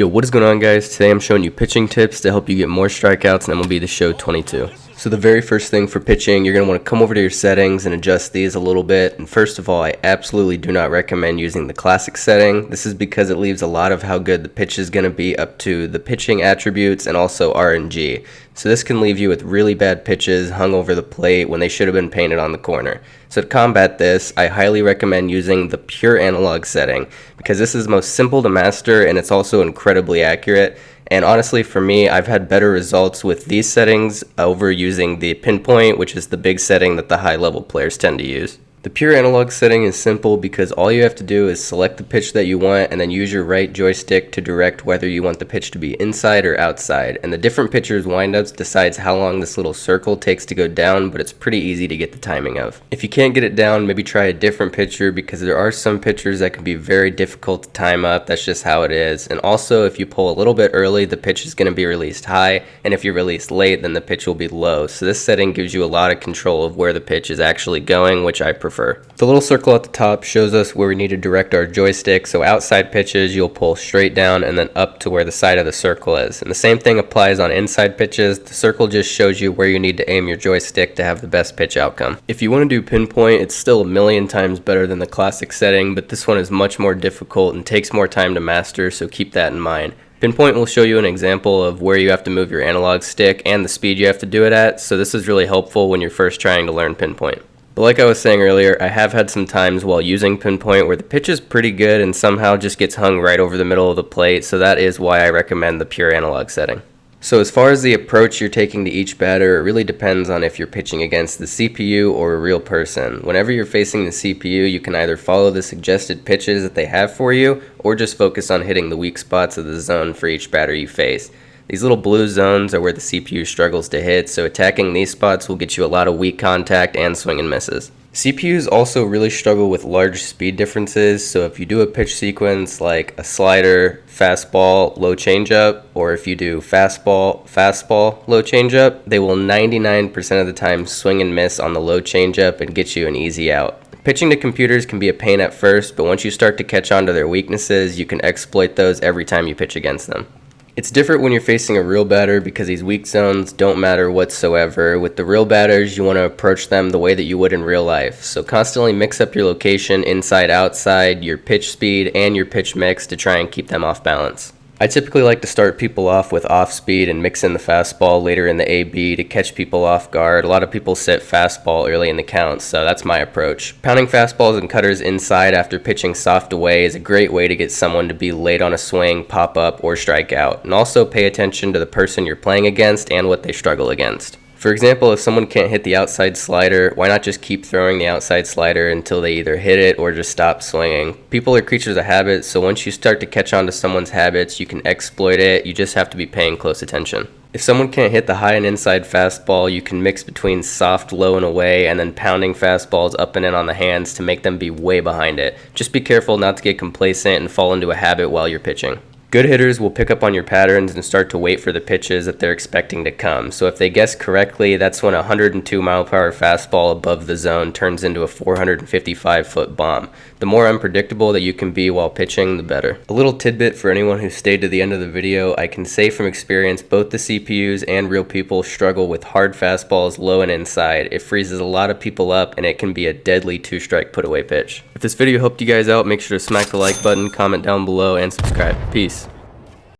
Yo, what is going on, guys? Today I'm showing you pitching tips to help you get more strikeouts in MLB The Show 22. So the very first thing for pitching, you're going to want to come over to your settings and adjust these a little bit. And first of all, I absolutely do not recommend using the classic setting. This is because it leaves a lot of how good the pitch is going to be up to the pitching attributes and also RNG. So this can leave you with really bad pitches hung over the plate when they should have been painted on the corner. So to combat this, I highly recommend using the pure analog setting because this is most simple to master and it's also incredibly accurate. And honestly, for me, I've had better results with these settings over using the pinpoint, which is the big setting that the high-level players tend to use. The pure analog setting is simple because all you have to do is select the pitch that you want and then use your right joystick to direct whether you want the pitch to be inside or outside. And the different pitcher's windups decides how long this little circle takes to go down, but it's pretty easy to get the timing of. If you can't get it down, maybe try a different pitcher because there are some pitchers that can be very difficult to time up. That's just how it is. And also, if you pull a little bit early, the pitch is going to be released high, and if you release late, then the pitch will be low. So this setting gives you a lot of control of where the pitch is actually going, which I prefer. The little circle at the top shows us where we need to direct our joystick, so outside pitches you'll pull straight down and then up to where the side of the circle is. And the same thing applies on inside pitches. The circle just shows you where you need to aim your joystick to have the best pitch outcome. If you want to do pinpoint, it's still a million times better than the classic setting, but this one is much more difficult and takes more time to master, so keep that in mind. Pinpoint will show you an example of where you have to move your analog stick and the speed you have to do it at, so this is really helpful when you're first trying to learn pinpoint. But like I was saying earlier, I have had some times while using pinpoint where the pitch is pretty good and somehow just gets hung right over the middle of the plate, so that is why I recommend the pure analog setting. So as far as the approach you're taking to each batter, it really depends on if you're pitching against the CPU or a real person. Whenever you're facing the CPU, you can either follow the suggested pitches that they have for you or just focus on hitting the weak spots of the zone for each batter you face. These little blue zones are where the CPU struggles to hit, so attacking these spots will get you a lot of weak contact and swing and misses. CPUs also really struggle with large speed differences, so if you do a pitch sequence like a slider, fastball, low changeup, or if you do fastball, low changeup, they will 99% of the time swing and miss on the low changeup and get you an easy out. Pitching to computers can be a pain at first, but once you start to catch on to their weaknesses, you can exploit those every time you pitch against them. It's different when you're facing a real batter because these weak zones don't matter whatsoever. With the real batters, you want to approach them the way that you would in real life. So constantly mix up your location, inside, outside, your pitch speed, and your pitch mix to try and keep them off balance. I typically like to start people off with off speed and mix in the fastball later in the AB to catch people off guard. A lot of people sit fastball early in the count, so that's my approach. Pounding fastballs and cutters inside after pitching soft away is a great way to get someone to be late on a swing, pop up, or strike out. And also pay attention to the person you're playing against and what they struggle against. For example, if someone can't hit the outside slider, why not just keep throwing the outside slider until they either hit it or just stop swinging? People are creatures of habit, so once you start to catch on to someone's habits, you can exploit it. You just have to be paying close attention. If someone can't hit the high and inside fastball, you can mix between soft, low, and away, and then pounding fastballs up and in on the hands to make them be way behind it. Just be careful not to get complacent and fall into a habit while you're pitching. Good hitters will pick up on your patterns and start to wait for the pitches that they're expecting to come. So if they guess correctly, that's when a 102 mile per hour fastball above the zone turns into a 455-foot bomb. The more unpredictable that you can be while pitching, the better. A little tidbit for anyone who stayed to the end of the video, I can say from experience both the CPUs and real people struggle with hard fastballs low and inside. It freezes a lot of people up and it can be a deadly two-strike put-away pitch. If this video helped you guys out, make sure to smack the like button, comment down below, and subscribe. Peace.